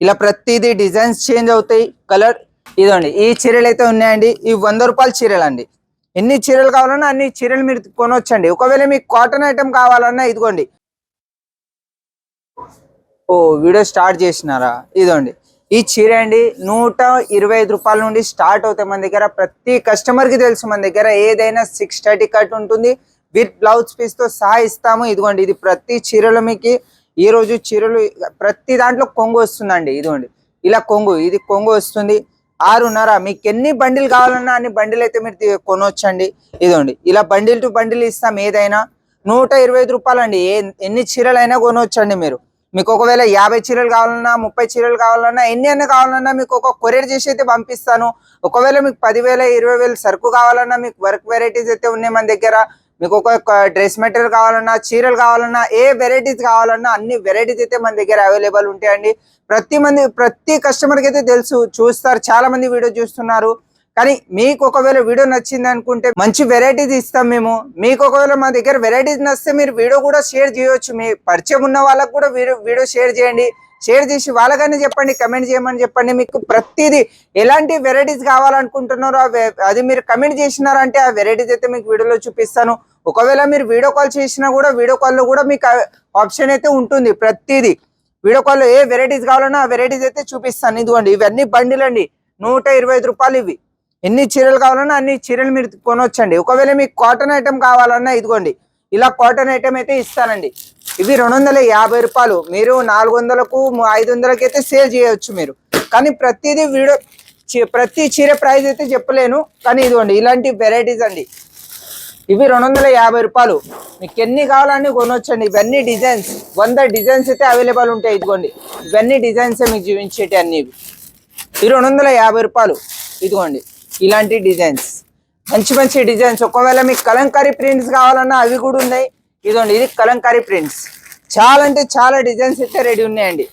ఇలా ప్రతిదీ designs change అవుతాయి, కలర్. ఇదండి ఈ చీరలు అయితే ఉన్నాయండి. ఈ 100 రూపాయల చీరలు అండి. ఎన్ని చీరలు కావాలన్నా అన్ని చీరలు మీరు కొనొచ్చండి. ఒకవేళ మీకు కాటన్ ఐటమ్ కావాలన్నా ఇదిగోండి. ఓ వీడియో స్టార్ట్ చేసినారా? ఇదండి ఈ చీర అండి 125 రూపాయల నుండి స్టార్ట్ అవుతాయి మన దగ్గర. ప్రతి కస్టమర్ కి తెలుసు మన దగ్గర ఏదైనా 630 కట్ ఉంటుంది, విత్ బ్లౌజ్ పీస్ తో సహా ఇస్తాము. ఇదిగోండి ఇది ప్రతి చీరలో మీకు ఈ రోజు చీరలు ప్రతి దాంట్లో కొంగు వస్తుందండి. ఇదిగోండి ఇలా కొంగు, ఇది కొంగు వస్తుంది. 6.5 మీకు ఎన్ని బండిల్ కావాలన్నా అన్ని బండిల్ అయితే మీరు కొనవచ్చండి. ఇదిగోండి ఇలా బండిల్ టు బండిల్ ఇస్తాం. ఏదైనా 125 రూపాయలు అండి. ఎన్ని చీరలైనా కొనవచ్చండి మీరు. మీకు ఒకవేళ 50 చీరలు కావాలన్నా 30 చీరలు కావాలన్నా ఎన్ని అన్న కావాలన్నా మీకు ఒక కొరియర్ చేసి అయితే పంపిస్తాను. ఒకవేళ మీకు 10,000 20,000 సరుకు కావాలన్నా మీకు వర్క్ వెరైటీస్ అయితే ఉన్నాయి మన దగ్గర. మీకు ఒక డ్రెస్ మెటీరియల్ కావాలన్నా చీరలు కావాలన్నా ఏ వెరైటీస్ కావాలన్నా అన్ని వెరైటీస్ అయితే మన దగ్గర అవైలబుల్ ఉంటాయండి. ప్రతి కస్టమర్కి అయితే తెలుసు, చూస్తారు, చాలా మంది వీడియో చూస్తున్నారు. కానీ మీకు ఒకవేళ వీడియో నచ్చింది అనుకుంటే మంచి వెరైటీస్ ఇస్తాం మేము. మీకు ఒకవేళ మా దగ్గర వెరైటీస్ నచ్చితే మీరు వీడియో కూడా షేర్ చేయొచ్చు. మీ పరిచయం ఉన్న వాళ్ళకు కూడా వీడియో షేర్ చేయండి. షేర్ చేసి వాళ్ళకైనా చెప్పండి, కమెంట్ చేయమని చెప్పండి. మీకు ప్రతిదీ ఎలాంటి వెరైటీస్ కావాలనుకుంటున్నారో అది మీరు కమెంట్ చేసినారంటే ఆ వెరైటీస్ అయితే మీకు వీడియోలో చూపిస్తాను. ఒకవేళ మీరు వీడియో కాల్ చేసినా కూడా వీడియో కాల్లో కూడా మీకు ఆప్షన్ అయితే ఉంటుంది. ప్రతిదీ వీడియో కాల్లో ఏ వెరైటీస్ కావాలన్నా ఆ వెరైటీస్ అయితే చూపిస్తాను. ఇదిగోండి ఇవన్నీ బండిలు అండి, 125 రూపాయలు ఇవి. ఎన్ని చీరలు కావాలన్నా అన్ని చీరలు మీరు కొనవచ్చండి. ఒకవేళ మీకు కాటన్ ఐటమ్ కావాలన్నా ఇదిగోండి ఇలా కాటన్ ఐటమ్ అయితే ఇస్తానండి. ఇవి 250 రూపాయలు. మీరు 400కు 500కి అయితే సేల్ చేయవచ్చు మీరు. కానీ ప్రతి చీర ప్రైస్ అయితే చెప్పలేను. కానీ ఇదిగోండి ఇలాంటి వెరైటీస్ అండి. ఇవి 250 రూపాయలు. మీకు ఎన్ని కావాలన్నీ కొనవచ్చండి. ఇవన్నీ డిజైన్స్ 100 డిజైన్స్ అయితే అవైలబుల్ ఉంటాయి. ఇదిగోండి ఇవన్నీ డిజైన్స్ మీకు చూపించేటి అన్ని. ఇవి 250 రూపాయలు. ఇదిగోండి ఇలాంటి డిజైన్స్, మంచి డిజైన్స్. ఒకవేళ మీకు కలంకారీ ప్రింట్స్ కావాలన్నా అవి కూడా ఉన్నాయి. ఇదిగోండి ఇది కలంకారీ ప్రింట్స్. చాలా అంటే చాలా డిజైన్స్ అయితే రెడీ ఉన్నాయండి.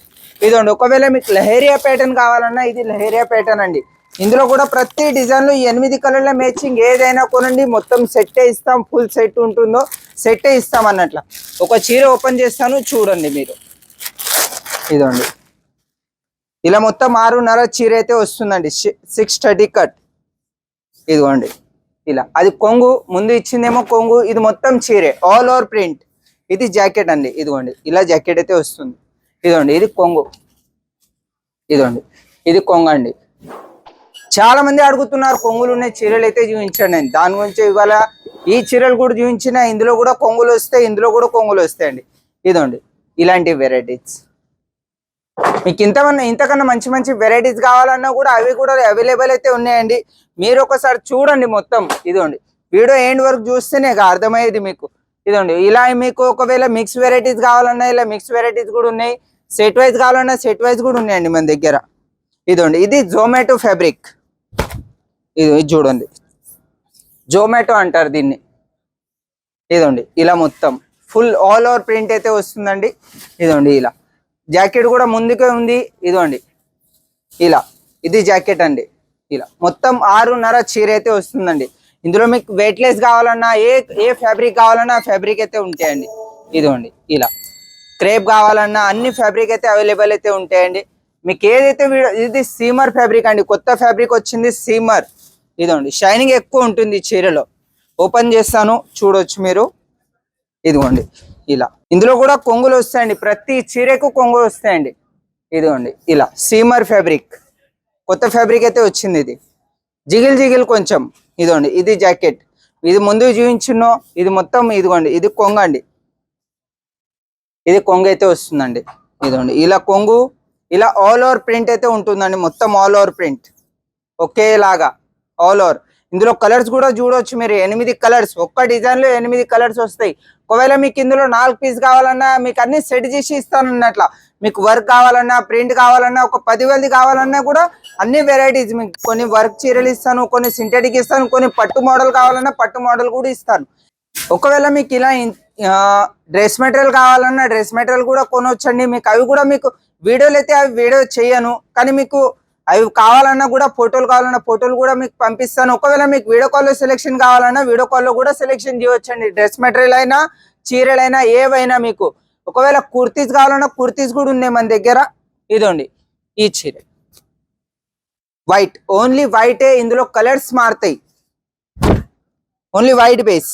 ఇదిగోండి ఒకవేళ మీకు లహేరియా ప్యాటర్న్ కావాలన్నా ఇది లహేరియా ప్యాటర్న్ అండి. ఇందులో కూడా ప్రతి డిజైన్లో 8 కలర్ల మ్యాచింగ్ ఏదైనా కొనండి, మొత్తం సెట్టే ఇస్తాం. ఫుల్ సెట్ ఉంటుందో సెట్టే ఇస్తాం అన్నట్ల. ఒక చీర ఓపెన్ చేస్తాను చూడండి మీరు. ఇదిగోండి ఇలా మొత్తం 6.5 చీర అయితే వస్తుందండి, 630 కట్. ఇదిగోండి ఇలా అది కొంగు, ముందు ఇచ్చిందేమో కొంగు, ఇది మొత్తం చీరే ఆల్ ఓవర్ ప్రింట్. ఇది జాకెట్ అండి. ఇదిగోండి ఇలా జాకెట్ అయితే వస్తుంది. ఇదిగోండి ఇది కొంగు. ఇదిగోండి ఇది కొంగు అండి. చాలా మంది అడుగుతున్నారు కొంగులు ఉన్నాయి చీరలు అయితే చూపించండి అని. దాని గురించి ఇవాళ ఈ చీరలు కూడా చూపించిన. ఇందులో కూడా కొంగులు వస్తాయి, ఇందులో కూడా కొంగులు వస్తాయండి. ఇదిగోండి ఇలాంటి వెరైటీస్ మీకు ఇంతకన్నా మంచి వెరైటీస్ కావాలన్నా కూడా అవి కూడా అవైలబుల్ అయితే ఉన్నాయండి. మీరు ఒకసారి చూడండి మొత్తం. ఇదిగోండి వీడియో ఎండ్ వరకు చూస్తేనే అర్థమయ్యేది మీకు. ఇదిగోండి ఇలా మీకు ఒకవేళ మిక్స్ వెరైటీస్ కావాలన్నా ఇలా మిక్స్ వెరైటీస్ కూడా ఉన్నాయి. సెట్ వైజ్ కావాలన్నా సెట్ వైజ్ కూడా ఉన్నాయండి మన దగ్గర. ఇదిగోండి ఇది జొమాటో ఫ్యాబ్రిక్. ఇది చూడండి జొమాటో అంటారు దీన్ని. ఇదిగోండి ఇలా మొత్తం ఫుల్ ఆల్ ఓవర్ ప్రింట్ అయితే వస్తుందండి. ఇదిగోండి ఇలా జాకెట్ కూడా ముందుకే ఉంది. ఇదిగోండి ఇలా ఇది జాకెట్ అండి. ఇలా మొత్తం 6.5 చీర అయితే వస్తుందండి. ఇందులో మీకు వెయిట్లెస్ కావాలన్నా ఏ ఫ్యాబ్రిక్ కావాలన్నా ఆ ఫ్యాబ్రిక్ అయితే ఉంటాయండి. ఇదిగోండి ఇలా క్రేప్ కావాలన్నా అన్ని ఫ్యాబ్రిక్ అయితే అవైలబుల్ అయితే ఉంటాయండి. మీకు ఏదైతే ఇది సీమర్ ఫ్యాబ్రిక్ అండి, కొత్త ఫ్యాబ్రిక్ వచ్చింది సీమర్. ఇదిగోండి షైనింగ్ ఎక్కువ ఉంటుంది చీరలో. ఓపెన్ చేస్తాను చూడొచ్చు మీరు. ఇదిగోండి ఇలా ఇందులో కూడా కొంగులు వస్తాయండి, ప్రతి చీరకు కొంగులు వస్తాయండి. ఇదిగోండి ఇలా సీమర్ ఫ్యాబ్రిక్, కొత్త ఫ్యాబ్రిక్ అయితే వచ్చింది. ఇది జిగిల్ కొంచెం. ఇదిగోండి ఇది జాకెట్. ఇది ముందు చూపించున్నో ఇది మొత్తం. ఇదిగోండి ఇది కొంగు అండి. ఇది కొంగు అయితే వస్తుందండి. ఇదిగోండి ఇలా కొంగు, ఇలా ఆల్ ఓవర్ ప్రింట్ అయితే ఉంటుందండి. మొత్తం ఆల్ ఓవర్ ప్రింట్ ఒకేలాగా ఆల్ ఓవర్. ఇందులో కలర్స్ కూడా చూడవచ్చు మీరు. 8 కలర్స్, ఒక్క డిజైన్ లో 8 కలర్స్ వస్తాయి. ఒకవేళ మీకు ఇందులో 4 పీస్ కావాలన్నా మీకు అన్ని సెట్ చేసి ఇస్తాను అన్నట్ల. మీకు వర్క్ కావాలన్నా ప్రింట్ కావాలన్నా ఒక 10,000 కావాలన్నా కూడా అన్ని వెరైటీస్. మీకు కొన్ని వర్క్ చీరలు ఇస్తాను, కొన్ని సింథటిక్ ఇస్తాను, కొన్ని పట్టు మోడల్ కావాలన్నా పట్టు మోడల్ కూడా ఇస్తాను. ఒకవేళ మీకు ఇలా డ్రెస్ మెటీరియల్ కావాలన్నా డ్రెస్ మెటీరియల్ కూడా కొనవచ్చండి. మీకు అవి కూడా మీకు వీడియోలు అయితే అవి వీడియో చేయను, కానీ మీకు అవి కావాలన్నా కూడా ఫోటోలు కావాలన్నా ఫోటోలు కూడా మీకు పంపిస్తాను. ఒకవేళ మీకు వీడియో కాల్లో సెలెక్షన్ కావాలన్నా వీడియో కాల్లో కూడా సెలెక్షన్ చేయవచ్చండి. డ్రెస్ మెటీరియల్ అయినా చీరలైనా ఏవైనా మీకు. ఒకవేళ కుర్తీస్ కావాలన్నా కుర్తీస్ కూడా ఉన్నాయి మన దగ్గర. ఇదండి ఈ చీర వైట్, ఓన్లీ వైటే, ఇందులో కలర్స్ మారుతాయి, ఓన్లీ వైట్ బేస్.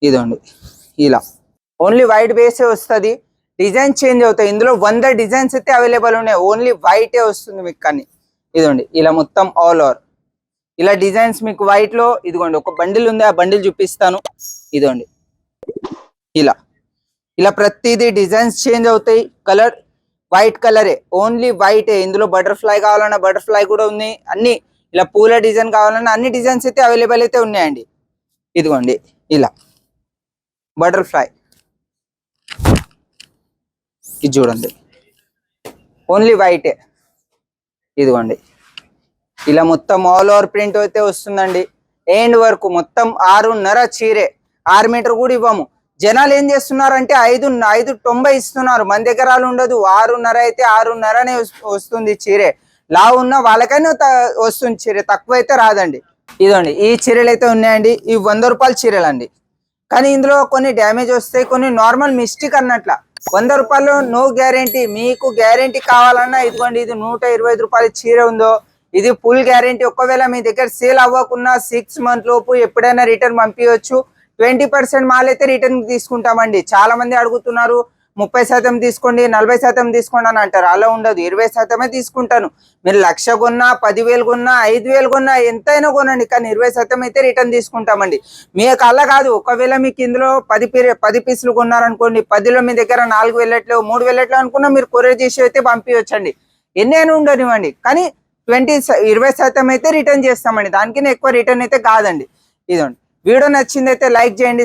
ఇదండి ఇలా ఓన్లీ వైట్ బేసే వస్తుంది, డిజైన్ చేంజ్ అవుతాయి. ఇందులో 100 డిజైన్స్ అయితే అవైలబుల్ ఉన్నాయి, ఓన్లీ వైటే వస్తుంది మీకు. కానీ ఇదండి ఇలా మొత్తం ఆల్ ఓవర్ ఇలా డిజైన్స్ మీకు వైట్ లో. ఇదిగోండి ఒక బండిల్ ఉంది, ఆ బండిల్ చూపిస్తాను. ఇదండి ఇలా ఇలా ప్రతిదీ డిజైన్స్ చేంజ్ అవుతాయి. కలర్ వైట్ కలరే, ఓన్లీ వైటే. ఇందులో బటర్ఫ్లై కావాలన్నా బటర్ఫ్లై కూడా ఉంది, అన్ని ఇలా పూల డిజైన్ కావాలన్నా అన్ని డిజైన్స్ అయితే అవైలబుల్ అయితే ఉన్నాయండి. ఇదిగోండి ఇలా బటర్ఫ్లై, ఇది చూడండి ఓన్లీ వైటే. ఇదిగోండి ఇలా మొత్తం ఆల్ ఓవర్ ప్రింట్ అయితే వస్తుందండి. ఎండ్ వరకు మొత్తం 6.5 చీరే, 6 మీటర్ కూడా ఇవ్వము. జనాలు ఏం చేస్తున్నారంటే 5.90 ఇస్తున్నారు, మన దగ్గర ఉండదు. 6.5 అయితే 6.5నే వస్తుంది చీరే. లావు ఉన్న వాళ్ళకైనా వస్తుంది చీర, తక్కువ అయితే రాదండి. ఇదండి ఈ చీరలు అయితే ఉన్నాయండి, ఇవి 100 రూపాయల చీరలు అండి. కానీ ఇందులో కొన్ని డ్యామేజ్ వస్తాయి, కొన్ని నార్మల్ మిస్టేక్ అన్నట్ల. 100 రూపాయలు నో గ్యారెంటీ. మీకు గ్యారెంటీ కావాలన్నా ఇదిగోండి, ఇది 125 రూపాయల చీర ఉందో ఇది ఫుల్ గ్యారెంటీ. ఒకవేళ మీ దగ్గర సేల్ అవ్వకున్నా 6 మంత్ లోపు ఎప్పుడైనా రిటర్న్ పంపించవచ్చు. 20% మాల్ అయితే రిటర్న్ తీసుకుంటామండి. చాలా మంది అడుగుతున్నారు 30% తీసుకోండి, 40% తీసుకోండి అని అంటారు. అలా ఉండదు, 20% తీసుకుంటాను. మీరు 1,00,000 కొన్నా, 10,000 కొన్నా, 5,000 కొన్నా, ఎంతైనా కొనండి, కానీ 20% అయితే రిటర్న్ తీసుకుంటామండి. మీకు అలా కాదు, ఒకవేళ మీకు ఇందులో 10 పీసులు కొన్నారనుకోండి, 10లో మీ దగ్గర 4 వెళ్ళట్లేవు, 3 వెళ్ళట్లేవు అనుకున్నా మీరు కొరియర్ చేసి అయితే పంపించండి. ఎన్నైనా ఉండనివ్వండి, కానీ 20% అయితే రిటర్న్ చేస్తామండి. దానికన్నా ఎక్కువ రిటర్న్ అయితే కాదండి. ఇదండి వీడియో నచ్చింది అయితే లైక్ చేయండి,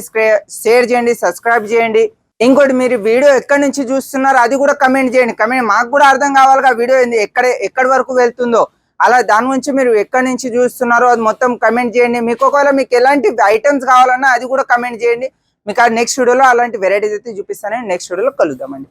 షేర్ చేయండి, సబ్స్క్రైబ్ చేయండి. ఇంకోటి, మీరు వీడియో ఎక్కడి నుంచి చూస్తున్నారు అది కూడా కమెంట్ చేయండి. కమెంట్ మాకు కూడా అర్థం కావాలిగా వీడియో ఎక్కడి వరకు వెళ్తుందో. అలా దాని గురించి మీరు ఎక్కడి నుంచి చూస్తున్నారో అది మొత్తం కమెంట్ చేయండి. మీకు ఒకవేళ మీకు ఎలాంటి ఐటమ్స్ కావాలన్నా అది కూడా కమెంట్ చేయండి. మీకు ఆ నెక్స్ట్ వీడియోలో అలాంటి వెరైటీస్ అయితే చూపిస్తానని నెక్స్ట్ వీడియోలో కలుద్దామండి.